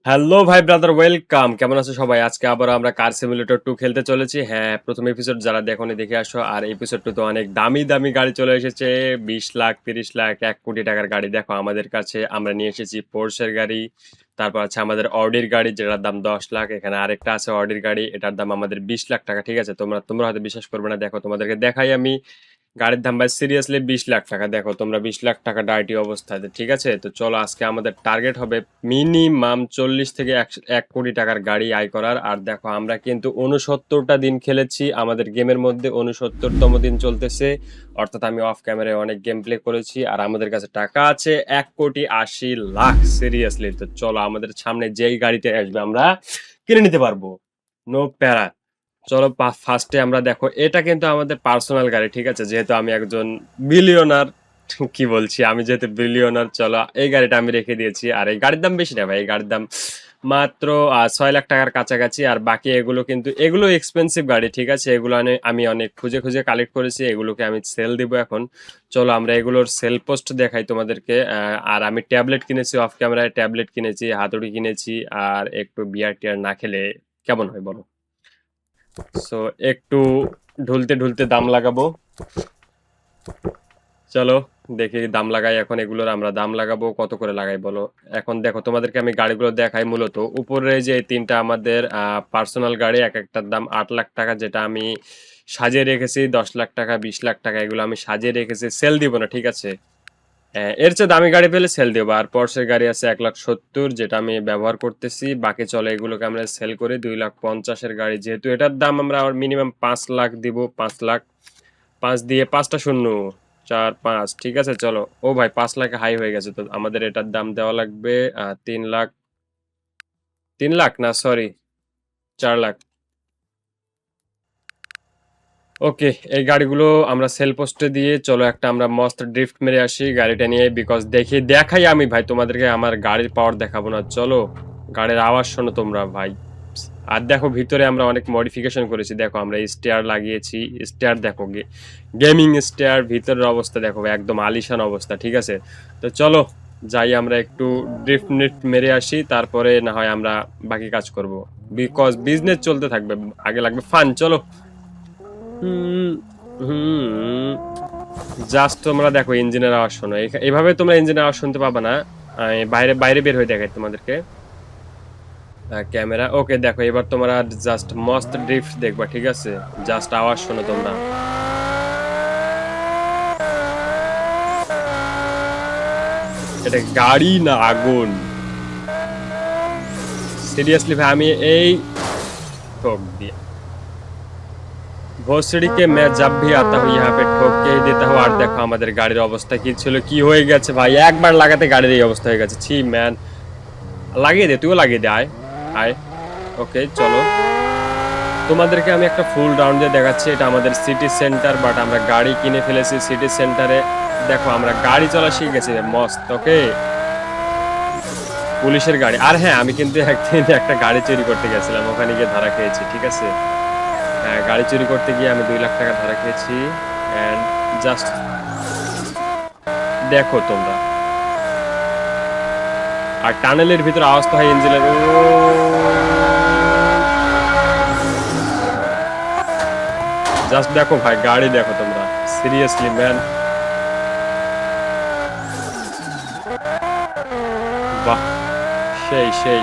Hello ভাই brother, welcome. কেমন আছো সবাই? আজকে আবার আমরা কার সিমুলেটর 2 খেলতে চলেছি। হ্যাঁ, প্রথম এপিসোড যারা দেখোনি দেখে আসো। আর এপিসোড 2 তো অনেক দামি দামি গাড়ি চলে এসেছে। 20 লাখ, 30 লাখ, 1 কোটি টাকার গাড়ি। দেখো আমাদের কাছে আমরা নিয়ে এসেছি পোর্শের গাড়ি। তারপর আছে আমাদের অডির গাড়ি যেটার দাম 10 লাখ। এখানে আরেকটা আছে অডির গাড়ি, এটার দাম আমাদের 20 লাখ টাকা। ঠিক আছে, তোমরা হয়তো বিশ্বাস করবে না। দেখো তোমাদেরকে দেখাই আমি গাড়ির দাম ভাই, সিরিয়াসলি 20 লাখ টাকা। দেখো তোমরা 20 লাখ টাকা ডার্টি অবস্থায়। ঠিক আছে, তো চলো আজকে আমাদের টার্গেট হবে মিনিমাম 40 থেকে 1 কোটি টাকার গাড়ি আয় করার। আর দেখো আমরা কিন্তু 69টা দিন খেলেছি আমাদের গেমের মধ্যে, 69তম দিন চলতেছে। অর্থাৎ আমি অফ ক্যামেরায় অনেক গেম প্লে করেছি আর আমাদের কাছে টাকা আছে 1,80,00,000। সিরিয়াসলি, তো চলো আমাদের সামনে যেই গাড়িতে আসবে আমরা কিনে নিতে পারবো, নো প্যারা। চলো ফার্স্টে আমরা দেখো, এটা কিন্তু আমাদের পার্সোনাল গাড়ি। ঠিক আছে, যেহেতু আমি একজন বিলিয়নার, কি বলছি, আমি যেহেতু বিলিয়নার, চলো এই গাড়িটা আমি রেখে দিয়েছি। আর এই গাড়ির দাম বেশি না ভাই, এই গাড়ির দাম মাত্র 6 লাখ টাকার কাছাকাছি। আর বাকি এগুলো কিন্তু এগুলো এক্সপেন্সিভ গাড়ি। ঠিক আছে, এগুলো আমি অনেক খুঁজে খুঁজে কালেক্ট করেছি, এগুলোকে আমি সেল দিব এখন। চলো আমরা এগুলোর সেল পোস্ট দেখাই তোমাদেরকে। আর আমি ট্যাবলেট কিনেছি, অফ ক্যামেরায় ট্যাবলেট কিনেছি, হাতুড়ি কিনেছি। আর একটু বিয়ার টিয়ার না খেলে কেমন হয় বলো? সো একটু ঢুলতে ঢুলতে দাম লাগাবো। চলো দেখি দাম লাগাই এখন এগুলোর। আমরা দাম লাগাবো, কত করে লাগাই বলো? এখন দেখো তোমাদেরকে আমি গাড়িগুলো দেখাই। মূলত উপরে যে এই তিনটা আমাদের পার্সোনাল গাড়ি, এক একটার দাম 8 লাখ টাকা, যেটা আমি সাজিয়ে রেখেছি। 10 লাখ টাকা, 20 লাখ টাকা, এগুলো আমি সাজিয়ে রেখেছি, সেল দিব না। ঠিক আছে, এর চেয়ে দামি গাড়ি পেলে সেল দেবো। আর পর্সের গাড়ি আছে 1,70,000, যেটা আমি ব্যবহার করতেছি। বাকি চলে এগুলোকে আমরা সেল করি। 2,50,000-এর গাড়ি, যেহেতু এটার দাম আমরা মিনিমাম 5 লাখ দিব। 5 লাখ, 5 দিয়ে 5টা শূন্য, 4 5। ঠিক আছে চলো। ও ভাই, 5 লাখে হাই হয়ে গেছে, তো আমাদের এটার দাম দেওয়া লাগবে 3 লাখ। 3 লাখ না, সরি, 4 লাখ। ওকে, এই গাড়িগুলো আমরা সেল পোস্টে দিয়ে চলো একটা আমরা মস্ত ড্রিফট মেরে আসি গাড়িটা নিয়ে। বিকজ দেখাই আমি ভাই তোমাদেরকে, আমার গাড়ির পাওয়ার দেখাবো না। চলো গাড়ির আওয়াজ শোনো তোমরা ভাই। আর দেখো ভিতরে আমরা অনেক মডিফিকেশন করেছি। দেখো আমরা স্টেয়ার লাগিয়েছি, স্টেয়ার দেখো, গেমিং স্টেয়ার। ভিতরের অবস্থা দেখো একদম আলিশান অবস্থা। ঠিক আছে, তো চলো যাই আমরা একটু ড্রিফট নিফট মেরে আসি, তারপরে না হয় আমরা বাকি কাজ করব। বিকজ বিজনেস চলতে থাকবে, আগে লাগবে ফান। চলো। হুম হুম জাস্ট তোমরা দেখো ইঞ্জিনের আওয়াজ শোনো। এইভাবে তোমরা ইঞ্জিনের আওয়াজ শুনতে পাবা না। আমি বাইরে বাইরে বের হয়ে দেখাই তোমাদেরকে ক্যামেরা। ওকে দেখো, এবার তোমরা জাস্ট মস্ত ড্রিফট দেখবা। ঠিক আছে, জাস্ট আওয়াজ শোনো তোমরা। এটা গাড়ি না আগুন? সিরিয়াসলি ভাই, আমি এই ठोक दिया। भोसड़ी के मैं जब भी आता हूँ यहाँ पे ठोक के ही देता हूँ। আর দেখো আমাদের গাড়ির অবস্থা কি ছিল, কি হয়ে গেছে ভাই। একবার লাগাতে গাড়ির এই অবস্থা হয়ে গেছে। ছি ম্যান, লাগিয়ে দে, তুইও লাগিয়ে দে, আয় আয়। ওকে চলো, তোমাদেরকে আমি একটা ফুল রাউন্ড দিয়ে দেখাচ্ছি। এটা আমাদের সিটি সেন্টার, বাট আমরা গাড়ি কিনে ফেলেছি সিটি সেন্টারে। দেখো আমরা গাড়ি চলা শিখে গেছি মস্ত। ওকে, পুলিশের গাড়ি। আর হ্যাঁ, আমি কিন্তু একদিন একটা গাড়ি চুরি করতে গেছিলাম, ওখানে গিয়ে ধরা খেয়েছি। ঠিক আছে, হ্যাঁ, গাড়ি চুরি করতে গিয়ে আমি 2 লাখ টাকা ধরা খেয়েছি। অ্যান্ড জাস্ট দেখো তোমরা। আর টানেলের ভিতরে আওয়াজ তো হয় ইঞ্জিনের। ও জাস্ট দেখো ভাই, গাড়ি দেখো তোমরা। সিরিয়াসলি ম্যান, বাহ, সেই সেই।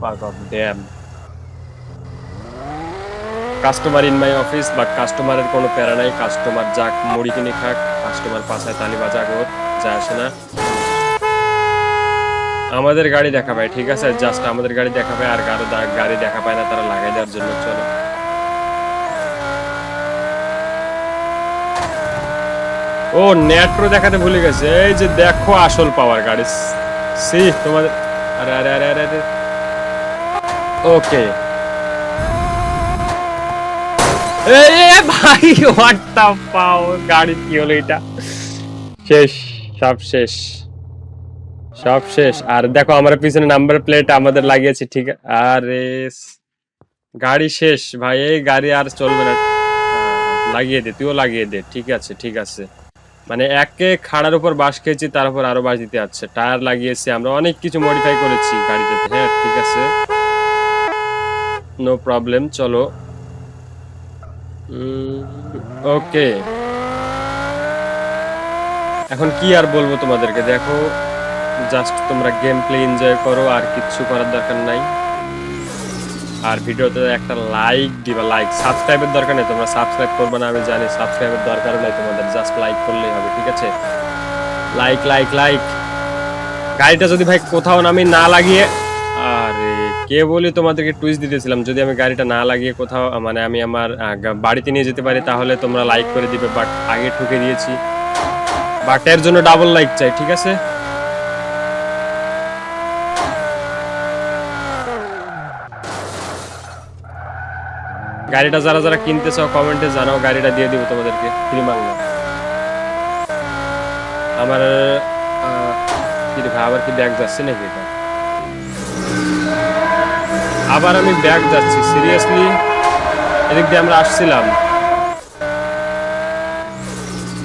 Fuck off, damn. Customer in my office, but কাস্টমারের কোনো প্যারা নাই। কাস্টমার যাক মুড়ি কিনে খাক, কাস্টমার পাশায় তালি বাজাক, ওর যায় আসে না। আমাদের গাড়ি দেখা পায়। ঠিক আছে, জাস্ট আমাদের গাড়ি দেখা পায়। আর কারো গাড়ি দেখা পায় না, তারা লাগাই দেওয়ার জন্য। চলো, ও নেট্রো দেখাতে ভুলে গেছে। এই যে দেখো আসল পাওয়ার গাড়ি। সি তোমাদের, আরে আরে আরে আরে আরে। ওকে, এই ভাই, হোয়াট দা পাও, গাড়ির কি হলো এটা? শেষ, সব শেষ, সব শেষ। আর দেখো আমরা পিছনে নাম্বার প্লেট আমাদের লাগিয়েছি। ঠিক, আরে গাড়ি শেষ ভাই, এই গাড়ি আর চলবে না। লাগিয়ে দে, তুইও লাগিয়ে দে। ঠিক আছে ঠিক আছে, মানে একে খাড়ার উপর বাঁশ খেয়েছি, তার উপর আরো বাঁশ দিতে যাচ্ছে, টায়ার লাগিয়েছি, আমরা অনেক কিছু মডিফাই করেছি গাড়িটাতে। হ্যাঁ ঠিক আছে, নো প্রবলেম, চলো। ওকে, এখন কি আর বলবো তোমাদেরকে, দেখো জাস্ট তোমরা গেম প্লে এনজয় করো, আর কিচ্ছু করার দরকার নাই। আর ভিডিওতে একটা লাইক দিবা, লাইক, সাবস্ক্রাইবের দরকার নেই, তোমরা সাবস্ক্রাইব করবে না আমি জানি, সাবস্ক্রাইবের দরকার নেই তোমাদের, জাস্ট লাইক করলেই হবে, ঠিক আছে? Like like like. গাড়িটা যদি ভাই কোথাও আমি না লাগিয়ে, আরে কে বলি তোমাদেরকে টুইস্ট দিতেছিলাম, যদি আমি গাড়িটা না লাগিয়ে কোথাও মানে আমি আমার বাড়িতে নিয়ে যেতে পারি তাহলে তোমরা লাইক করে দিবে, বাট আগে ঠকে দিয়েছি, বাট এর জন্য ডাবল লাইক চাই, ঠিক আছে? গাড়িটা যারা যারা কিনতে চাও কমেন্টে জানাও, গাড়িটা দিয়ে দিব তোমাদেরকে ফ্রি মাংনা। আমার কি রে ভাই, আবার কি ব্যাগ যাচ্ছে নাকি এটা? আবার আমি ব্যাগ যাচ্ছি সিরিয়াসলি? এদিক দিয়ে আমরা আসছিলাম।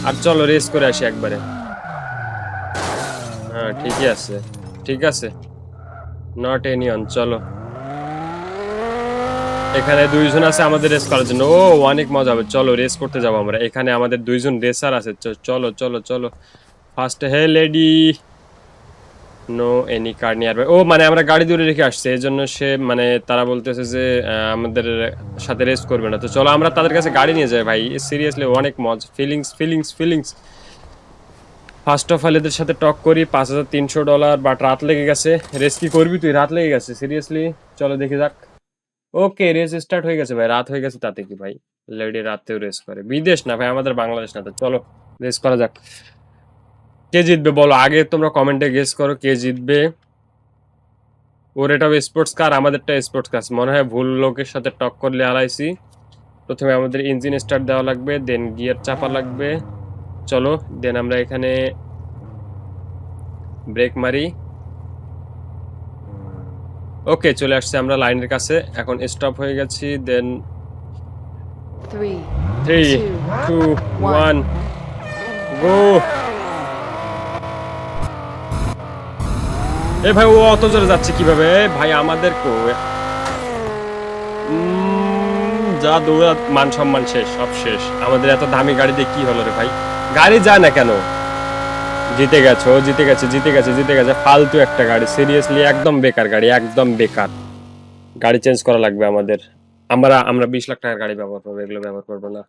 আর চলো রেস করে আসি একবারে। হ্যাঁ ঠিকই আছে, ঠিক আছে, নট এনিয়ন, চলো। এখানে দুইজন আছে আমাদের রেস করার জন্য, ও অনেক মজা হবে, চলো রেস করতে যাবো আমরা। এখানে আমাদের দুইজন রেসার আছে, চলো চলো চলো। First, hey lady, no any car near by. ও মানে আমরা গাড়ি দূরে রেখে আসছে, এই জন্য সে মানে তারা বলতেছে যে আমাদের সাথে রেস করবে না, তো চলো আমরা তাদের কাছে গাড়ি নিয়ে যাই ভাই, সিরিয়াসলি অনেক মজা, feelings feelings feelings. First of all এদের সাথে টক করি, $5300, বাট রাত লেগে গেছে। রেস কি করবি তুই? রাত লেগে গেছে সিরিয়াসলি, চলো দেখে যাক। ওকে রেস স্টার্ট হয়ে গেছে ভাই, রাত হয়ে গেছে, তাতে কি ভাই, লেডি রাতেও রেস করে, বিদেশ না ভাই, আমাদের বাংলাদেশ না, তো চলো রেস করা যাক। কে জিতবে বলো আগে, তোমরা কমেন্টে গেস করো কে জিতবে। ওর এটাও স্পোর্টস কার, আমাদেরটা স্পোর্টস কার, মনে হয় ভুল লোকের সাথে টক করলে হারাইছি। প্রথমে আমাদের ইঞ্জিন স্টার্ট দেওয়া লাগবে, দেন গিয়ার চাপা লাগবে, চলো দেন আমরা এখানে ব্রেক মারি। ওকে চলে আসছে আমরা লাইনের কাছে, এখন স্টপ হয়ে গেছি, দেন 3 2 1 গো। এ ভাই ও অত জোরে যাচ্ছে কিভাবে ভাই, আমাদের যা দৌড়া, মান সম্মান শেষ, সব শেষ, আমাদের এত দামি গাড়ি দিয়ে কি হলো রে ভাই, গাড়ি যায় না কেন? জিতে গেছে ও, জিতে গেছে জিতে গেছে জিতে গেছে, ফালতু একটা গাড়ি, সিরিয়াসলি একদম বেকার গাড়ি, একদম বেকার গাড়ি, চেঞ্জ করা লাগবে আমাদের। আমরা আমরা 20 লাখ টাকার গাড়ি ব্যবহার করবো, এগুলো ব্যবহার করবো না।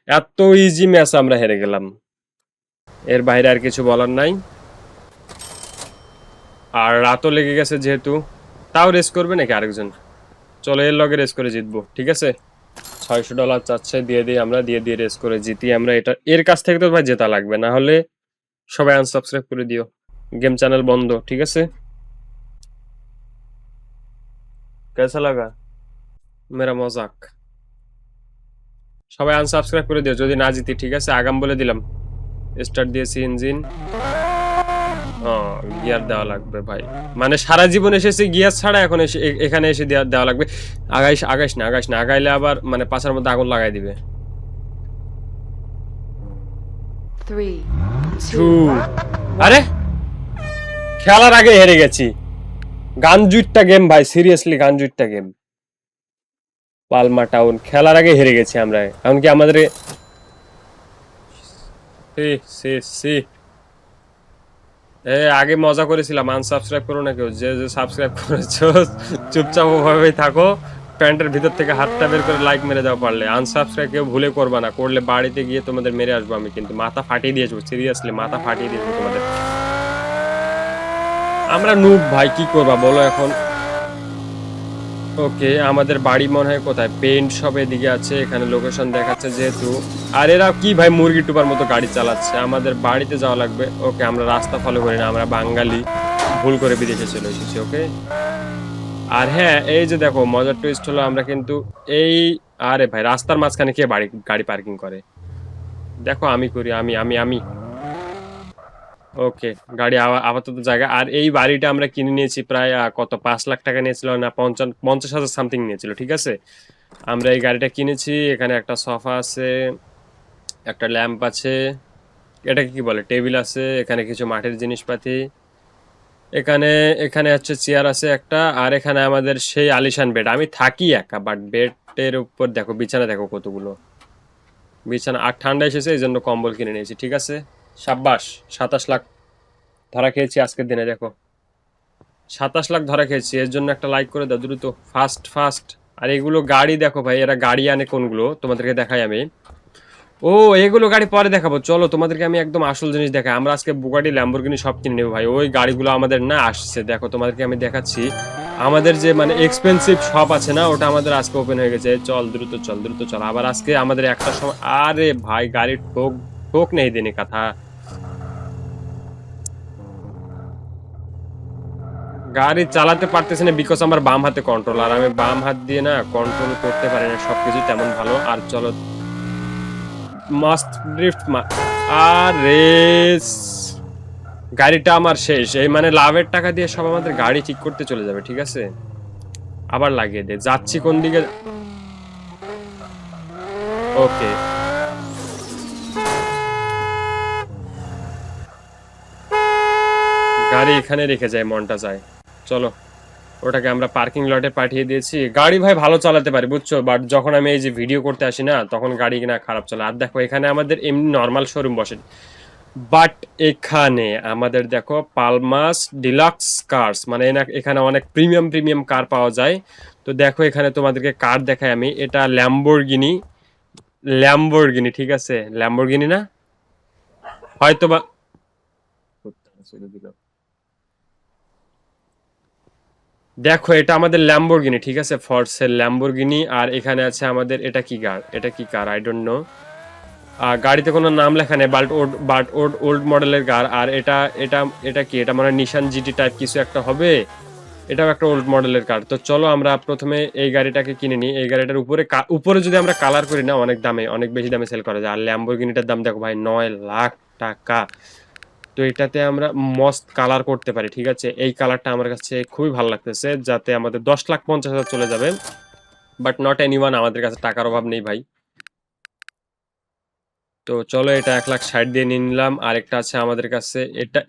এত ইজি ম্যাচ আমরা হেরে গেলাম, এর বাইরে আর কিছু বলার নাই। আর রাতও লেগে গেছে যেহেতু, তাও রেস করবে নাকি আরেকজন? চলো এর লগে রেস করে জিতবো, ঠিক আছে? $600 চাচ্ছে, দিয়ে দিই আমরা, দিয়ে দিয়ে রেস করে জিতি আমরা, এটা এর কাছ থেকে তো ভাই জেতা লাগবে, না হলে সবাই আনসাবস্ক্রাইব করে দিও, গেম চ্যানেল বন্ধ, ঠিক আছে? কেসা লাগা মেরা মজাক, সবাই আনসাবস্ক্রাইব করে দিও যদি না জিতি, ঠিক আছে? আগাম বলে দিলাম। স্টার্ট দিয়েছি ইঞ্জিন, গিয়ার দেওয়া লাগবে ভাই, মানে সারা জীবন এসেছি গিয়ার ছাড়া, এখন এসে এখানে এসে দেওয়া লাগবে। আগাইস আগাইস না, আগাইস না, আগাইলে আবার মানে পাছার মধ্যে আগুন লাগাই দিবে। 3 2 2 আরে খেলার আগে হেরে গেছি, গানজুইটটা গেম ভাই, সিরিয়াসলি গানজুইটটা গেম। পালমা টাউন খেলার আগে হেরে গেছি আমরা, এমনকি আমাদের সি সি সি আগে মজা করেছিলাম, আনসাবস্ক্রাইব করো না কেউ, যে যে সাবস্ক্রাইব করেছো চুপচাপ ওভাবেই থাকো, প্যান্টের ভিতর থেকে হাতটা বের করে লাইক মেরে দাও পারলে, আনসাবস্ক্রাইব কেউ ভুলে করবা না, করলে বাড়িতে গিয়ে তোমাদের মেরে আসবো আমি, কিন্তু মাথা ফাটিয়ে দিয়েছো, সিরিয়াসলি মাথা ফাটিয়ে দিয়েছো তোমাদের। আমরা নুব ভাই, কি করবা বলো এখন? ওকে আমাদের বাড়ি মনে হয় কোথায়, পেইন্ট সব এদিকে আছে, এখানে লোকেশন দেখাচ্ছে যেহেতু। আর এরা কি ভাই মুরগি টুপার মতো গাড়ি চালাচ্ছে, আমাদের বাড়িতে যাওয়া লাগবে। ওকে আমরা রাস্তা ফলো করি না, আমরা বাঙালি, ভুল করে বিদেশে চলে এসেছি। ওকে আর হ্যাঁ এই যে দেখো মজার টুইস্ট হলো, আমরা কিন্তু এই, আরে ভাই রাস্তার মাঝখানে কে গাড়ি পার্কিং করে? দেখো আমি করি, আমি ওকে গাড়ি আপাতত জায়গা। আর এই বাড়িটা আমরা কিনে নিয়েছি প্রায় কত 5 লাখ টাকা নিয়েছিল না, 50,000 সামথিং নিয়েছিল, ঠিক আছে? আমরা এই গাড়িটা কিনেছি, এখানে একটা সোফা আছে, একটা ল্যাম্প আছে, এটাকে কি বলে, টেবিল আছে, এখানে কিছু মাটির জিনিসপাতি, এখানে এখানে হচ্ছে চেয়ার আছে একটা, আর এখানে আমাদের সেই আলিশান বেড। আমি থাকি একা, বাট বেডের উপর দেখো বিছানা দেখো কতগুলো বিছানা। আর ঠান্ডা এসেছে এই জন্য কম্বল কিনে নিয়েছি। ঠিক আছে, সাব্বাস। 27 লাখ ধরা খেয়েছি আজকের দিনে, দেখো 27 লাখ ধরা খেয়েছি। এর জন্য একটা লাইক করে দাও দ্রুত, ফাস্ট ফাস্ট। আর এগুলো গাড়ি দেখো ভাই, এরা গাড়ি আনে কোনগুলো তোমাদেরকে দেখাই আমি। ও, এগুলো গাড়ি পরে দেখাবো, চলো তোমাদেরকে আমি একদম আসল জিনিস দেখাই। আমরা আজকে বুগাটি ল্যাম্বরগিনি সব কিনে নেবো ভাই। ওই গাড়িগুলো আমাদের না আসছে, দেখো তোমাদেরকে আমি দেখাচ্ছি। আমাদের যে মানে এক্সপেন্সিভ শপ আছে না, ওটা আমাদের আজকে ওপেন হয়ে গেছে। চল দ্রুত চল, দ্রুত চল। আবার আজকে আমাদের একটা সময়, আরে ভাই গাড়ির ঠোক ঠোক নেই দিনে কথা। গাড়ি চালাতে পারতেছি না বিকজ আমার বাম হাতে কন্ট্রোল, আর আমি বাম হাত দিয়ে না কন্ট্রোল করতে পারি না সবকিছু তেমন ভালো। আর চলো মাস্ট ড্রিফট আরে গাড়িটা আমার শেষ। এই মানে লাভের টাকা দিয়ে সব আমাদের গাড়ি ঠিক করতে চলে যাবে। ঠিক আছে, আবার লাগিয়ে দে। যাচ্ছি কোন দিকে? ওকে, গাড়ি এখানে রেখে যায়, মনটা যায়। চলো, ওটাকে আমরা পার্কিং লটে পাঠিয়ে দিয়েছি। গাড়ি ভাই ভালো চালাতে পারি বুঝছো, বাট যখন আমি এই যে ভিডিও করতে আসি না, তখন গাড়ি কিনা খারাপ চলে। আর দেখো এখানে আমাদের এমনি নর্মাল শোরুম বসে, বাট এখানে আমাদের দেখো পালমাস ডিলাক্স কার্স, মানে এখানে অনেক প্রিমিয়াম প্রিমিয়াম কার পাওয়া যায়। তো দেখো এখানে তোমাদেরকে কার দেখাই আমি। এটা ল্যাম্বরগিনি, ল্যাম্বরগিনি ঠিক আছে, ল্যাম্বরগিনি না হয়তো বা, দেখো এটা আমাদের ল্যাম্বরগিনি ঠিক আছে, ফর সেল ল্যাম্বরগিনি। আর এখানে আছে আমাদের, এটা কি কার, এটা কি কার আই ডোন্ট নো। গাড়িতে কোনো নাম লেখা নেই, বাট ওল্ড মডেলের কার। আর এটা এটা এটা কি, এটা মানে নিশান জিটি টাইপ কিছু একটা হবে। এটাও একটা ওল্ড মডেলের কার। তো চলো আমরা প্রথমে এই গাড়িটাকে কিনে নিই। এই গাড়িটার উপরে উপরে যদি আমরা কালার করি না, অনেক দামে, অনেক বেশি দামে সেল করা যায়। আর ল্যাম্বরগিনিটার দাম দেখো ভাই, 9 লাখ টাকা। তো এটাতে আমরা মস্ত কালার করতে পারি। ঠিক আছে, এই কালারটা আমার কাছে খুবই ভালো লাগতেছে, যাতে আমাদের 10,50,000 চলে যাবে। বাট নট এনিওয়ান, আমাদের কাছে টাকার অভাব নেই ভাই। তো চলো এটা 1,60,000 দিয়ে নিয়ে নিলাম। আর একটা আছে আমাদের কাছে, এটা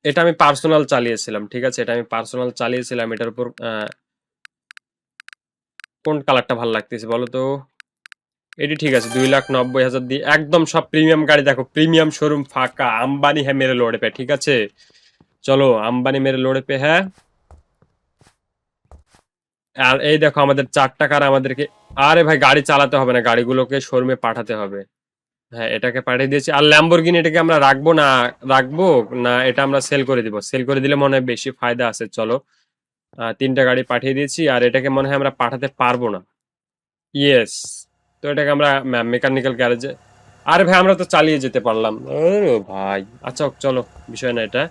এটা আমি পার্সোনাল চালিয়েছিলাম। ঠিক আছে, এটা আমি পার্সোনাল চালিয়েছিলাম। এটার উপর কোন কালারটা ভালো লাগতেছে বলো তো? এটি ঠিক আছে, 2,90,000 দিয়ে একদম সব প্রিমিয়াম গাড়ি। দেখো প্রিমিয়াম শোরুম ফাঁকা, আম্বানি হ্যাঁ মেরে লোড়ে পে। ঠিক আছে, চলো আম্বানি মেরে লোড়ে পে হ্যাঁ। আর এই দেখো আমাদের 4 টাকার আমাদেরকে, আরে ভাই গাড়ি চালাতে হবে না, গাড়িগুলোকে শোরুমে পাঠাতে হবে। হ্যাঁ এটাকে পাঠিয়ে দিয়েছি। আর ল্যাম্বরগিনি এটাকে আমরা রাখবো না, রাখবো না, এটা আমরা সেল করে দিব। সেল করে দিলে মনে হয় বেশি ফায়দা আছে। চলো 3টা গাড়ি পাঠিয়ে দিয়েছি। আর এটাকে মনে হয় আমরা পাঠাতে পারবো না। ইয়েস, তো এটাকে আমরা মেকানিক্যাল গ্যারেজে, আরে ভাই আমরা তো চালিয়ে যেতে পারলাম। আরে ভাই আচ্ছা চলো, বিষয় না এটা।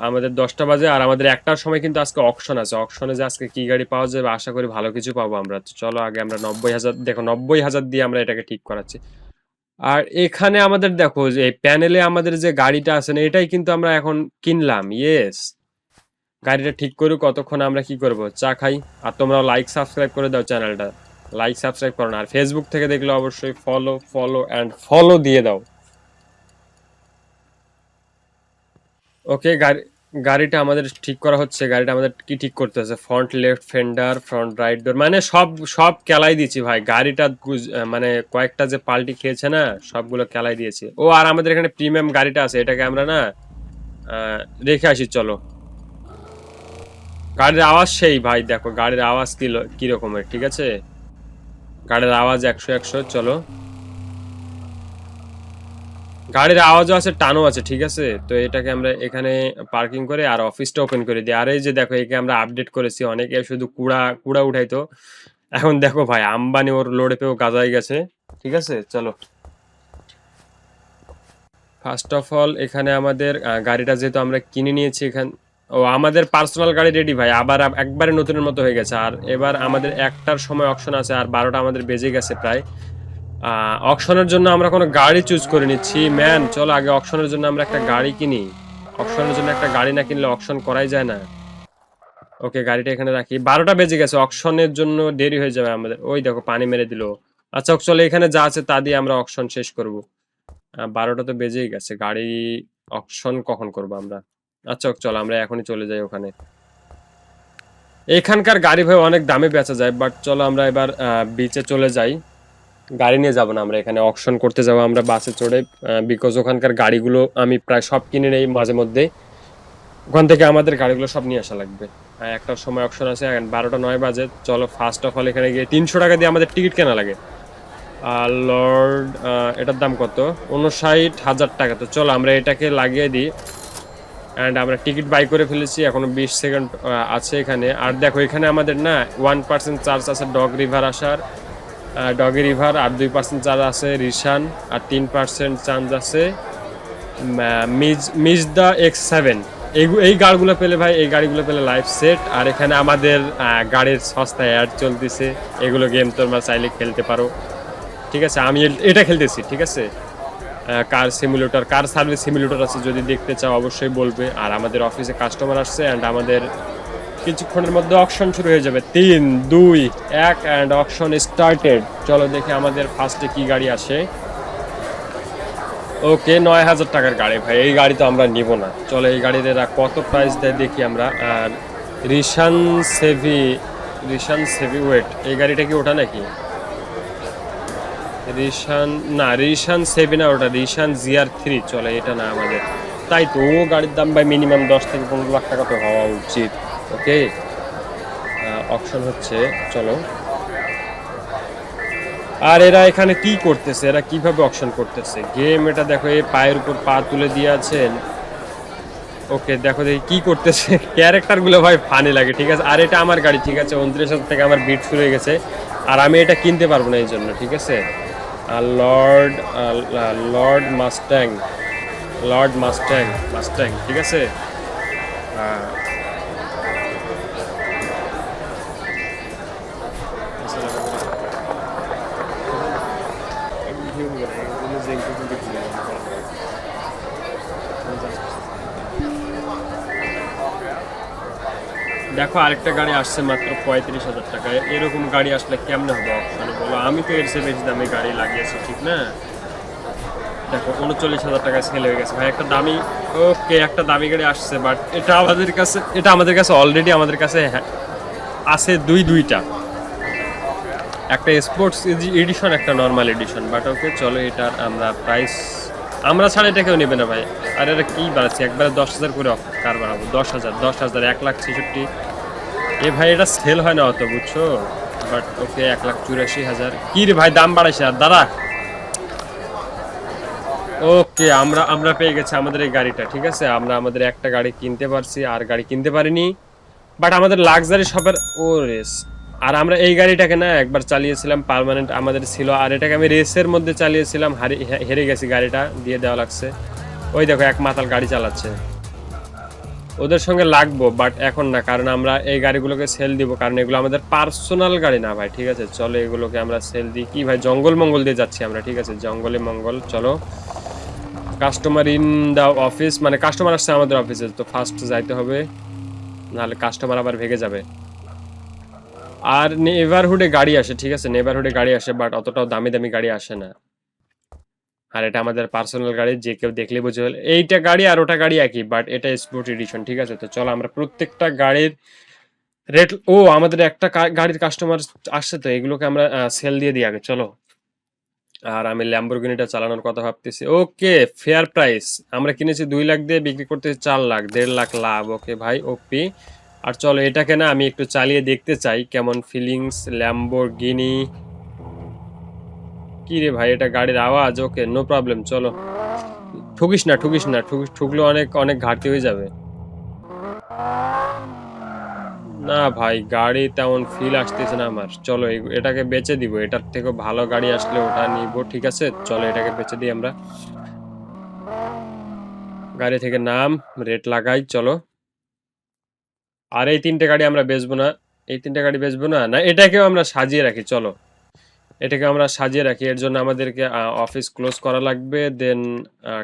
আমাদের 10টা বাজে, আর আমাদের 1টার সময় কিন্তু আজকে অকশন আছে। অকশনে যে আজকে কি গাড়ি পাওয়া যাবে, আশা করি ভালো কিছু পাবো আমরা। তো চলো আগে আমরা 90,000, দেখো 90,000 দিয়ে আমরা এটাকে ঠিক করাচ্ছি। আর এখানে আমাদের দেখো যে এই প্যানেলে আমাদের যে গাড়িটা আছে না, এটাই কিন্তু আমরা এখন কিনলাম। ইয়েস, গাড়িটা ঠিক করুক কতক্ষণ আমরা কি করব, চা খাই। আর তোমরাও লাইক সাবস্ক্রাইব করে দাও চ্যানেলটা, লাইক সাবস্ক্রাইব করো না। আর ফেসবুক থেকে দেখলে অবশ্যই ফলো ফলো অ্যান্ড ফলো দিয়ে দাও। ওকে, গাড়িটা আমাদের ঠিক করা হচ্ছে। গাড়িটা আমাদের কি ঠিক করতে হচ্ছে, front left fender, front right door, মানে সব সব কেলাই দিয়েছি ভাই। গাড়িটা মানে কয়েকটা যে পাল্টি খেয়েছে না, সবগুলো কেলাই দিয়েছি। ও আর আমাদের এখানে প্রিমিয়াম গাড়িটা আছে, এটাকে আমরা না রেখে আসি। চলো, গাড়ির আওয়াজ সেই ভাই, দেখো গাড়ির আওয়াজ কি রকমের। ঠিক আছে, গাড়ির আওয়াজ 100 চলো, গাড়ির আওয়াজও আছে, টানও আছে। ঠিক আছে, তো এটাকে আমরা এখানে পার্কিং করে আর অফিসটা ওপেন করে দিই। আর এই যে দেখো একে আমরা আপডেট করেছি, অনেকে শুধু কুড়া কুড়া উঠাইতো, এখন দেখো ভাই আম্বানি ওর লোডে পেয়েও গাজাই গেছে। ঠিক আছে, চলো ফার্স্ট অফ অল এখানে আমাদের গাড়িটা যেহেতু আমরা কিনে নিয়েছি, ও আমাদের পার্সোনাল গাড়ি রেডি ভাই, আবার একবারে নতুনের মতো হয়ে গেছে। আর এবার আমাদের 1টার সময় অকশন আছে, আর 12টা আমাদের বেজে গেছে প্রায়। অকশনের জন্য আমরা কোনো গাড়ি চুজ করে নিচ্ছি ম্যান। চলো আগে অকশনের জন্য আমরা একটা গাড়ি কিনি। অকশনের জন্য একটা গাড়ি না কিনলে অকশন করাই যায় না। ওকে, গাড়িটা এখানে রাখি, 12টা বেজে গেছে, অকশনের জন্য দেরি হয়ে যাবে আমাদের। ওই দেখো পানি মেরে দিল। আচ্ছা চলো, এখানে যা আছে তা দিয়ে আমরা অকশন শেষ করব। 12টা তো বেজেই গেছে। গাড়ি অকশন কখন করব আমরা? আচ্ছা চলো আমরা এখনই চলে যাই ওখানে। এখানকার গাড়ি ভাই অনেক দামে বেচা যায়, বাট চলো আমরা এবার বিচে চলে যাই। গাড়ি নিয়ে যাব না আমরা, এখানে অকশন করতে যাব আমরা বাসে চড়ে, বিকজ ওখানকার গাড়িগুলো আমি প্রায় সব কিনে নেই মাঝে মধ্যে। ওখান থেকে আমাদের গাড়িগুলো সব নিয়ে আসা লাগবে। একটার সময় অপশন আছে, এখন 12টা 9 বাজে। চলো ফার্স্ট অফ অল এখানে গিয়ে 300 টাকা দিয়ে আমাদের টিকিট কেনা লাগে। আর লর্ড এটার দাম কত? 59,000 টাকা। তো চলো আমরা এটাকে লাগিয়ে দিই। অ্যান্ড আমরা টিকিট বাই করে ফেলেছি, এখনো 20 সেকেন্ড আছে এখানে। আর দেখো এখানে আমাদের না 1% চার্জ আছে ডগ রিভার আসার, ডগি রিভার, আর 2% চার্জ আছে রিশান, আর 3% চার্জ আছে মিজদা X7। এই গাড়িগুলো পেলে ভাই, এই গাড়িগুলো পেলে লাইফ সেট। আর এখানে আমাদের গাড়ির সস্তায় অ্যাড চলতেছে, এগুলো গেম তোমরা চাইলে খেলতে পারো। ঠিক আছে, আমি এটা খেলতেছি। ঠিক আছে, কার সিমুলেটর, কার সার্ভিস সিমুলেটর আছে, যদি দেখতে চাও অবশ্যই বলবে। আর আমাদের অফিসে কাস্টমার আসছে অ্যান্ড আমাদের কিছুক্ষণের মধ্যে অকশন শুরু হয়ে যাবে। 3 2 1 অ্যান্ড অকশন স্টার্টেড। চলো দেখি আমাদের ফার্স্টে কি গাড়ি আসে। ওকে, 9,000 টাকার গাড়ি ভাই, এই গাড়ি তো আমরা নিব না। চলো এই গাড়ির এরা কত প্রাইস দেয় দেখি আমরা। আর রিশান সেভি, রিশান সেভি ওয়েট, এই গাড়িটা কি ওটা নাকি? রিশান না, রিশান সেভি না, ওটা রিশান GR3। চলে এটা না আমাদের। তাই তো, ও গাড়ির দাম ভাই মিনিমাম 10 থেকে 15 লাখ টাকা তো হওয়া উচিত। ওকে, অপশন হচ্ছে, চলো। আর এরা এখানে কি করতেছে, এরা কিভাবে অকশন করতেছে গেম, এটা দেখো, এই পায়ের উপর পা তুলে দিয়ে আছেন। ওকে দেখো দেখি কি করতেছে। ক্যারেক্টার গুলো ভাই ফানি লাগে। ঠিক আছে, আর এটা আমার গাড়ি। ঠিক আছে, 29,000 থেকে আমার বিট শুরু হয়ে গেছে। আর আমি এটা কিনতে পারবো না এই জন্য। ঠিক আছে, Lord Lord Mustang, Lord Mustang, Mustang. ঠিক আছে, আহ, দেখো আরেকটা গাড়ি আসছে মাত্র 35,000 টাকায়। এরকম গাড়ি আসলে কেমনে হবে অপশনে বলো? আমি তো এর চেয়ে বেশি দামে গাড়ি লাগিয়েছি, ঠিক না? দেখো 39,000 টাকা সেল হয়ে গেছে ভাই, একটা দামি। ওকে, একটা দামি গাড়ি আসছে, বাট এটা আমাদের কাছে, এটা আমাদের কাছে অলরেডি আমাদের কাছে আছে দুইটা। একটা স্পোর্টস এডিশন, একটা নর্মাল এডিশন। বাট ওকে চলো, এটার আমরা প্রাইস, আমরা ছাড়া এটা কেউ নেবে না ভাই। আর এটা কি বাড়াচ্ছি একবারে 10,000 করে কার বাড়াবো? 10,000, 10,000, 1,66,000। এ ভাই এটা সেল হয় না অত, বুঝছো? বাট ওকে, 1,84,000। কি রে ভাই, দাম বাড়াইছে আর দাঁড়া। ওকে, আমরা আমরা পেয়ে গেছি আমাদের এই গাড়িটা। ঠিক আছে, আমরা আমাদের একটা গাড়ি কিনতে পারছি, আর গাড়ি কিনতে পারিনি। বাট আমাদের লাক্সারি শপের ও রেস। আর আমরা এই গাড়িটাকে না একবার চালিয়েছিলাম, পার্মানেন্ট আমাদের ছিল। আর এটাকে আমি রেসের মধ্যে চালিয়েছিলাম, হেরে গেছি, গাড়িটা দিয়ে দেওয়া লাগছে। ওই দেখো এক মাতাল গাড়ি চালাচ্ছে। ওদের সঙ্গে লাগবো বাট এখন না, কারণ আমরা এই গাড়িগুলোকে সেল দিব, কারণ এগুলো আমাদের পার্সোনাল গাড়ি না ভাই। ঠিক আছে, চলো এগুলোকে আমরা সেল দিই। কি ভাই, জঙ্গল মঙ্গল দিয়ে যাচ্ছি আমরা। ঠিক আছে, জঙ্গলে মঙ্গল। চলো, কাস্টমার ইন দা অফিস, মানে কাস্টমার আসছে আমাদের অফিসে, তো ফার্স্ট যাইতে হবে, নাহলে কাস্টমার আবার ভেগে যাবে। আর নেভারহুডে গাড়ি আসে। ঠিক আছে, নেভারহুডে গাড়ি আসে, বাট অতটাও দামি দামি গাড়ি আসে না। আর এটা আমাদের পার্সোনাল গাড়ি, যে কেউ দেখলে বুঝে ফেলে। এইটা গাড়ি আর ওটা গাড়ি একই, বাট এটা স্পোর্ট এডিশন। ঠিক আছে, তো চলো আমরা প্রত্যেকটা গাড়ির রেট, ও আমাদের একটা গাড়ির কাস্টমার আসছে, তো এগুলোকে আমরা সেল দিয়ে দিই আগে, চলো। আর আমি ল্যাম্বরগিনিটা চালানোর কথা ভাবতেছি। ওকে, ফেয়ার প্রাইস, আমরা কিনেছি 2 লাখ দিয়ে, বিক্রি করতেছি 4 লাখ, 1.5 লাখ লাভ। ওকে ভাই, ওপি। আর চলো এটাকে না আমি একটু চালিয়ে দেখতে চাই কেমন ফিলিংস। ল্যাম্বরগিনি, কি রে ভাই, এটা গাড়ির আওয়াজ। ওকে, নো প্রবলেম, চলো। ঠুকিস না, ঠুকিস না, ঠুকলে অনেক অনেক ঘাটতি হয়ে যাবে। না ভাই, গাড়ি তেমন ফিল আসতেছে না আমার। চলো এটাকে বেচে দিব, এটার থেকে ভালো গাড়ি আসলে ওটা নিব। ঠিক আছে, চলো এটাকে বেচে দিই আমরা। গাড়ি থেকে নাম, রেট লাগাই, চলো। আর এই 3টে গাড়ি আমরা বেচবো না, এই 3টে গাড়ি বেচবো না। না, এটাকেও আমরা সাজিয়ে রাখি, চলো। এটাকে আমরা সাজিয়ে রাখি, এর জন্য আমাদেরকে অফিস ক্লোজ করা লাগবে। দেন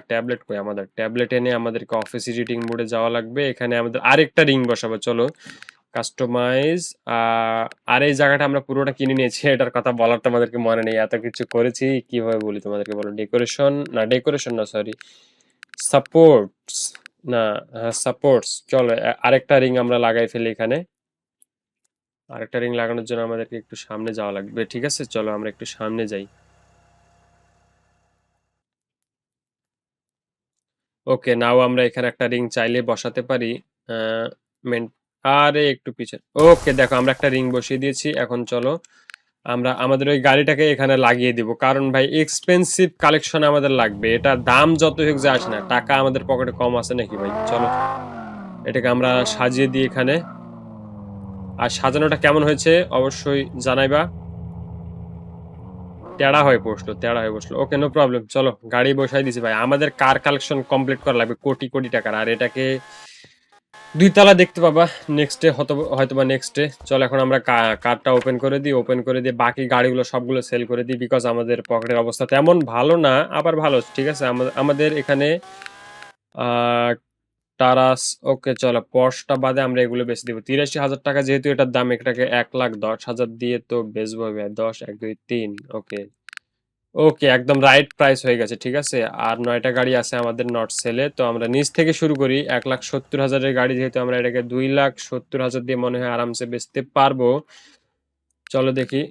ট্যাবলেট কই, আমাদের ট্যাবলেট এনে আমাদেরকে অফিস এডিটিং মোডে যাওয়া লাগবে। এখানে আমাদের আরেকটা রিং বসাবো, চলো। কাস্টমাইজ। আর এই জায়গাটা আমরা পুরোটা কিনে নিয়েছি, এটার কথা বলার তো আমাদেরকে মনে নেই, এত কিছু করেছি কিভাবে বলি তোমাদেরকে, বলো। ডেকোরেশন না, সরি, সাপোর্টস, না, হ্যাঁ সাপোর্টস। চলো আরেকটা রিং আমরা লাগাই ফেলি এখানে। আরেকটা রিং লাগানোর জন্য আমাদেরকে একটু সামনে যাওয়া লাগবে, ঠিক আছে, চলো আমরা একটু সামনে যাই। ওকে, নাও আমরা এখানে একটা রিং চাইলে বসাতে পারি। আহ, মেন আরে একটু পিছনে। ওকে, দেখো আমরা একটা রিং বসিয়ে দিয়েছি। এখন চলো আমরা আমাদের ওই গাড়িটাকে এখানে লাগিয়ে দিব, কারণ ভাই এক্সপেন্সিভ কালেকশন আমাদের লাগবে। এটা দাম যত হোক যায় আসে না, টাকা আমাদের পকেটে কম আছে নাকি ভাই। চলো এটাকে আমরা সাজিয়ে দিই এখানে। আর সাজানোটা কেমন হয়েছে অবশ্যই জানাইবা। তেড়া হয়ে বসলো, ওকে, নো প্রবলেম। চলো গাড়ি বসাই দিছি ভাই, আমাদের কার কালেকশন কমপ্লিট করা লাগবে কোটি কোটি টাকার। আর এটাকে 2 তলা দেখতে পাবা নেক্সটে, হয়তোবা নেক্সটে। চলো এখন আমরা কারটা ওপেন করে দিই, ওপেন করে দিয়ে বাকি গাড়িগুলো সবগুলো সেল করে দিই, বিকজ আমাদের পকেটের অবস্থা তেমন ভালো না, আবার ভালো, ঠিক আছে। আমাদের এখানে আহ টারাস, ওকে চলো পর্সটা বাদে আমরা এগুলো বেচে দিব 83,000 টাকা, যেহেতু এটার দাম, এটাকে 1,10,000 দিয়ে তো বেচবো ভাই। 10, 1, 2, 3, ওকে ওকে, একদম রাইট প্রাইস হয়ে গেছে, ঠিক আছে। আর 9টা গাড়ি আছে আমাদের নট সেলে, তো আমরা নিচ থেকে শুরু করি। 1,70,000-এর গাড়ি, যেহেতু আমরা এটাকে 2,70,000 দিয়ে মনে হয় আরামসে বেচতে পারবো। চলো দেখি,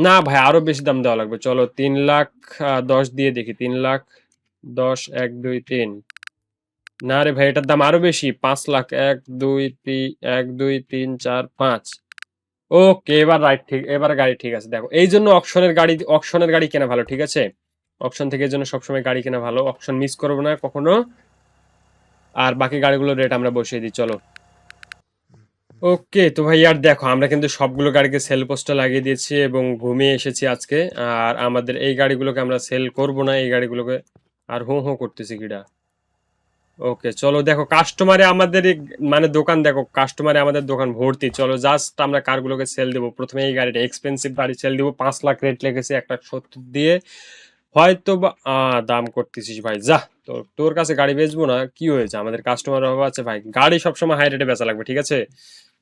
না ভাই আরো বেশি দাম দেওয়া লাগবে। চলো 3,10,000 দিয়ে দেখি, 3,10,000, 1, 2, 3। না রে ভাই, এটার দাম আরো বেশি, 5,00,000, 1, 2, 3, 4, 5। ওকে, এবার রাইট, ঠিক, এবার গাড়ি ঠিক আছে। দেখো এই জন্য অকশনের গাড়ি কেনা ভালো, ঠিক আছে। অকশন থেকে এই জন্য সবসময় গাড়ি কেনা ভালো, অকশন মিস করবো না কখনো। আর বাকি গাড়িগুলোর রেট আমরা বসিয়ে দিই, চলো। ওকে, তো ভাই আর দেখো আমরা কিন্তু সবগুলো গাড়িকে সেল পোস্টে লাগিয়ে দিয়েছি এবং ঘুমিয়ে এসেছি আজকে। আর আমাদের এই গাড়িগুলোকে আমরা সেল করব না, এই গাড়িগুলোকে। আর হু হু করতেছি কিডা। ওকে চলো, দেখো কাস্টমারে আমাদের মানে দোকান, দেখো কাস্টমারে আমাদের দোকান ভর্তি। চলো জাস্ট আমরা কারগুলোকে সেল দেবো। প্রথমে এই গাড়িটা এক্সপেন্সিভ গাড়ি সেল দিব, 5,00,000 রেট লেগেছে, 1,70,000 দিয়ে। হয়তো বা দাম করতেছিস ভাই, যা। তোর কাছে গাড়ি বেচবো না, কি হয়েছে, আমাদের কাস্টমার অভাব আছে ভাই, গাড়ি সবসময় হাই রেটে বেচা লাগবে, ঠিক আছে,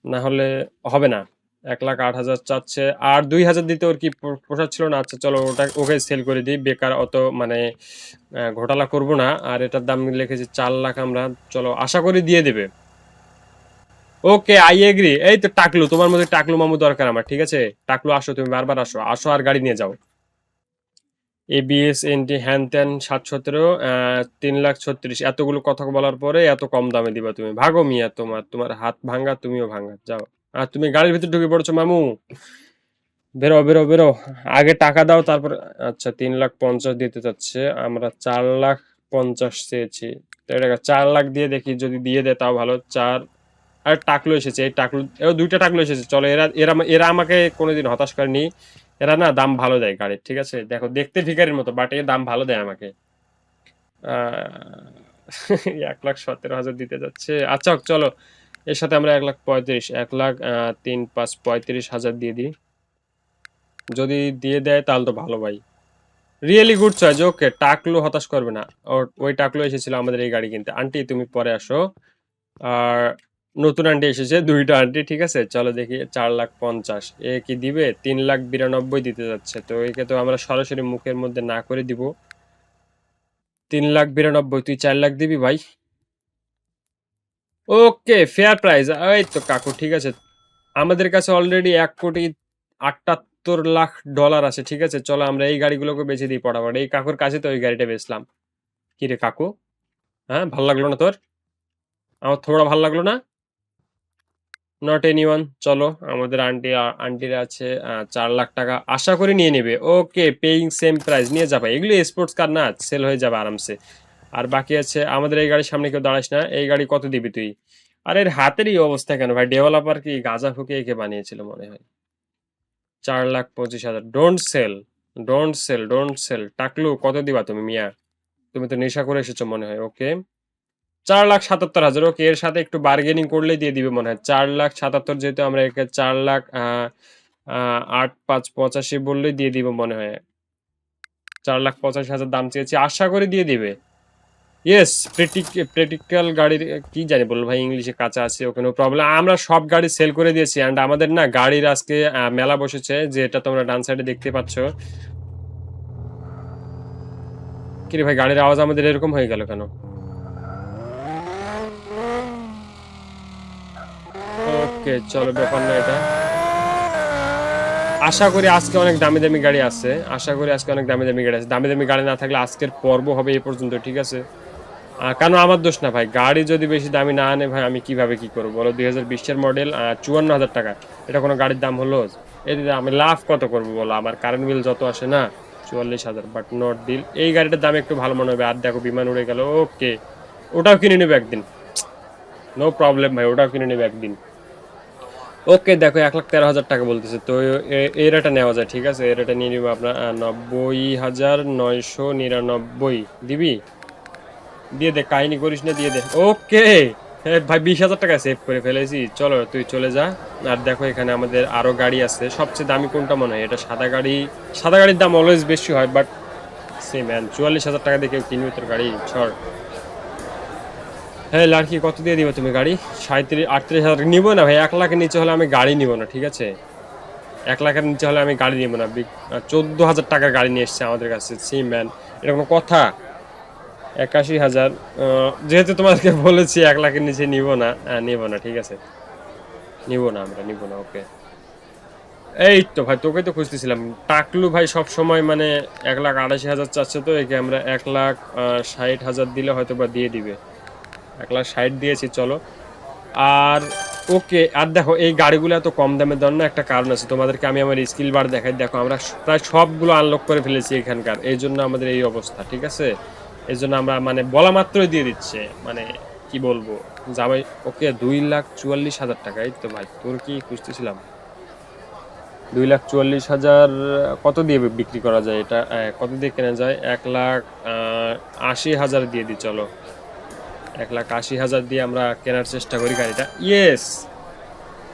না হলে হবে না। 1,08,000 চাচ্ছে, আর 2,000 দিতে ওর কি পোষাচ্ছিল না। আচ্ছা চলো ওকে সেল করে দিই, বেকার অত মানে ঘোটালা করব না। আর এটার দাম লিখেছি 4,00,000 আমরা, চলো আশা করি দিয়ে দেবে। ওকে, আই এগ্রি। এই তো টাকলু, তোমার মধ্যে টাকলু মামু দরকার আমার, ঠিক আছে। টাকলু আসো, তুমি বারবার আসো, আসো আর গাড়ি নিয়ে যাও। এবিএস এনটি হ্যান ত্যান 717, 3,36,000, এতগুলো কথা বলার পরে এত কম দামে দিবা তুমি? ভাগো মিয়া, তোমার হাত ভাঙ্গা, তুমিও ভাঙ্গা, যাও। আর তুমি গাড়ির ভিতর ঢুকে পড়েছো মামু, বেরো বেরো বেরো, আগে টাকা দাও তারপর। আচ্ছা 3,50,000 দিতে চাচ্ছে, আমরা 4,50,000 চেয়েছি, তো এটাকে 4,00,000 দিয়ে দেখি, যদি দিয়ে দেয় তাও ভালো। আর টাকলু এসেছে, এই টাকলু, 2টা টাকলু এসেছে। চলো, এরা এরা এরা আমাকে কোনোদিন হতাশ করেনি, এরা না দাম ভালো দেয় গাড়ির, ঠিক আছে। দেখো দেখতে ভিখারির মতো, বাট এ দাম ভালো দেয় আমাকে। 1,17,000 দিতে যাচ্ছে। আচ্ছা চলো, এর সাথে আমরা 1,35,000, 1,03,5,35,000 দিয়ে দিই। যদি দিয়ে দেয় তাহলে তো ভালো ভাই, রিয়েলি গুড চয়েস। ওকে, টাকলু হতাশ করবে না। ওই টাকলু এসেছিল আমাদের এই গাড়ি কিনতে। আন্টি তুমি পরে আসো। আর নতুন আন্টি এসেছে, 2টা আন্টি, ঠিক আছে। চলো দেখি, 4,50,000 এ কি দিবে? 3,92,000 দিতে যাচ্ছে, তো একে তো আমরা সরাসরি মুখের মধ্যে না করে দিব। 3,92,000, তুই 4,00,000 দিবি ভাই? ওকে, ফেয়ার প্রাইস। এই তো কাকু, ঠিক আছে। আমাদের কাছে অলরেডি $1,78,00,000 আছে, ঠিক আছে। চলো আমরা এই গাড়িগুলোকে বেচে দিই পটাপট। এই কাকুর কাছে তো ওই গাড়িটা বেচলাম। কি রে কাকু, হ্যাঁ ভাল লাগলো না তোর? আমার থোড়া ভাল লাগলো না? Not anyone. চলো আমাদের আন্টিরা আছে, 4,00,000 টাকা আশা করি নিয়ে নেবে। ওকে, পেইং সেম প্রাইস, নিয়ে যাবে। এগুলো স্পোর্টস কার না, সেল হয়ে যাবে আরামসে। আর বাকি আছে আমাদের এই গাড়ির সামনে, কেউ দাঁড়াস না। এই গাড়ি কত দিবি তুই? আর এর হাতের এই অবস্থা কেন ভাই, ডেভেলপার কি গাঁজা ফুকে একে বানিয়েছিল মনে হয়। 4,25,000, don't sell, don't sell, don't sell. টাকলু কত দিবা তুমি মিয়া? তুমি তো নেশা করে এসেছো মনে হয়। ওকে, 4,77,000, ওকে, এর সাথে একটু বার্গেনিং করলেই দিয়ে দিবে মনে হয়। 4,77,000, যেহেতু আমরা একে 4,08,585 বললেই দিয়ে দিব মনে হয়। 4,85,000 দাম চেয়েছি, আশা করি দিয়ে দিবে। ইয়েস, প্র্যাকটিক্যাল গাড়ির কি জানি বলল ভাই, ইংলিশে কাঁচা আছে, কোনো প্রবলেম। আমরা সব গাড়ি সেল করে দিয়েছি অ্যান্ড আমাদের না গাড়ির আজকে মেলা বসেছে, যেটা তোমরা ডান সাইডে দেখতে পাচ্ছ। কি রে ভাই, গাড়ির আওয়াজ আমাদের এরকম হয়ে গেল কেন? ওকে চলো, ব্যাপার না এটা। আশা করি আজকে অনেক দামি দামি গাড়ি আছে, আশা করি আজকে অনেক দামি দামি গাড়ি আছে। দামি দামি গাড়ি না থাকলে আজকের পর্ব হবে এই পর্যন্ত, ঠিক আছে? কারণ আমার দোষ না ভাই, গাড়ি যদি বেশি দামি না আনে ভাই, আমি কিভাবে কি করবো বলো? 2020-এর মডেল, 54,000 টাকা। এটা কোনো গাড়ির দাম হলো? এতে আমি লাভ কত করবো বলো? আমার কারেন্ট বিল যত আসে না, 44,000, বাট নট ডিল। এই গাড়িটার দাম একটু ভালো মনে হবে। আর দেখো বিমান উড়ে গেল। ওকে, ওটাও কিনে নেবে একদিন, নো প্রবলেম ভাই, ওটাও কিনে নেবে একদিন। ওকে দেখো, 1,13,000 টাকা বলতেছে, তো এই রেটটা নেওয়া যায়, ঠিক আছে? এই রেটটা নিয়ে নিবো আপনার 90,999 দিবি? দিয়ে দে, কাহিনী করিস না, দিয়ে দে। ওকে ভাই, 20,000 টাকা সেভ করে ফেলেছি। চলো তুই চলে যা। আর দেখো এখানে আমাদের আরো গাড়ি আছে। সবচেয়ে দামি কোনটা মনে হয়? এটা সাদা গাড়ি। সাদা গাড়ির দাম অলওয়েজ বেশি হয়, বাট সেম ম্যান, 44,000 টাকা দিয়ে কেউ কিনবে তোর গাড়ি? ছড়। হ্যাঁ লাড়কি, কত দিয়ে দিবে তুমি গাড়ি? 38,000 নিবো না ভাই, 1 লাখের নিচে হলে আমি গাড়ি নিবো না, ঠিক আছে? 1 লাখের নিচে হলে আমি গাড়ি নিবো না। 14,000 টাকার গাড়ি নিয়ে এসছে আমাদের কাছে, সেম ম্যান, এটা কোনো কথা? 81,000, যেহেতু তোমাদেরকে বলেছি 1 লাখের নিচে নিব না, ঠিক আছে? আমরা নিব না। ওকে, এই তো ভাই, তোকে তো খুঁজতেছিলাম। টাকলু ভাই সব সময় মানে 1,88,000 চাচ্ছে, তো একে আমরা 1,60,000 দিলে হয়তো বা দিয়ে দিবে। 1,60,000 দিয়েছি, চলো। আর ওকে, আর দেখো এই গাড়িগুলো এত কম দামে দেওয়ার না একটা কারণ আছে, তোমাদেরকে আমি আমার স্কিল বার দেখাই। দেখো আমরা প্রায় সবগুলো আনলক করে ফেলেছি এখানকার, এই জন্য আমাদের এই অবস্থা, ঠিক আছে? এই জন্য আমরা মানে বলা মাত্রই দিয়ে দিচ্ছে, মানে কি বলবো জামাই। ওকে, 2,44,000 টাকা। এই তো ভাই, তোর কি খুঁজতেছিলাম। 2,44,000 কত দিয়ে বিক্রি করা যায় এটা? কত দিয়ে কেনা যায়? 1,80,000 দিয়ে দিই, চলো। 1,80,000 দিয়ে আমরা কেনার চেষ্টা করি গাড়িটা। ইয়েস,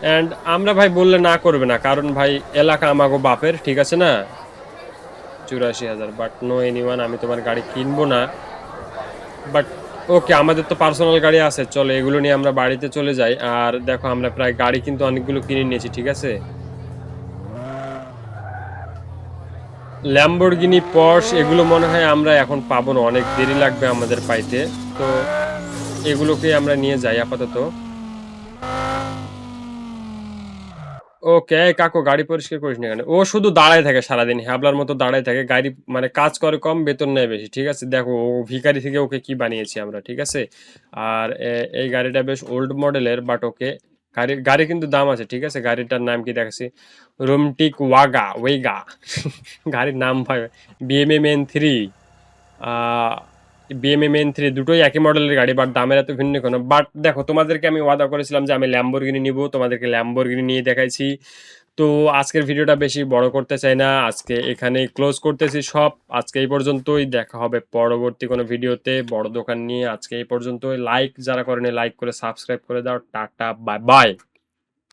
অ্যান্ড আমরা ভাই বললে না করবে না, কারণ ভাই এলাকা আমাগো বাপের, ঠিক আছে না? 84,000, বাট নো এনিওয়ান, আমি তোমার গাড়ি কিনবো না। বাট ওকে, আমাদের তো পার্সোনাল গাড়ি আছে, চলো এগুলো নিয়ে আমরা বাড়িতে চলে যাই। আর দেখো আমরা প্রায় গাড়ি কিন্তু অনেকগুলো কিনে নিয়েছি, ঠিক আছে? ল্যাম্বরগিনি, পর্শ এগুলো মনে হয় আমরা এখন পাবো না, অনেক দেরি লাগবে আমাদের পাইতে। তো এগুলোকে আমরা নিয়ে যাই আপাতত। ওকে, কাকু গাড়ি পরিষ্কার করিস না কেন? ও শুধু দাঁড়ায় থাকে সারাদিন, হ্যাবলার মতো দাঁড়ায় থাকে। গাড়ি মানে কাজ করে কম, বেতন নেয় বেশি, ঠিক আছে? দেখো ও ভিখারি থেকে ওকে কি বানিয়েছি আমরা, ঠিক আছে? আর এই গাড়িটা বেশ ওল্ড মডেলের, বাট ওকে, গাড়ি কিন্তু দাম আছে, ঠিক আছে? গাড়িটার নাম কি দেখাচ্ছি, রোমটিক ওয়েগা গাড়ির নাম ভাই। BMMN3, BMMN3 দুটোই একই মডেলের গাড়ি, বাট দামের এত ভিন্ন কেন? বাট দেখো, তোমাদেরকে আমি ওয়াদা করেছিলাম যে আমি ল্যাম্বরগিনি নিব, তোমাদেরকে ল্যাম্বরগিনি নিয়ে দেখাইছি। তো আজকের ভিডিওটা বেশি বড় করতে চাই না, আজকে এখানেই ক্লোজ করতেছি সব। আজকে এই পর্যন্তই, দেখা হবে পরবর্তী কোনো ভিডিওতে বড় দোকান নিয়ে। আজকে এই পর্যন্তই। লাইক যারা করেনি লাইক করে সাবস্ক্রাইব করে দাও। Tata, bye bye.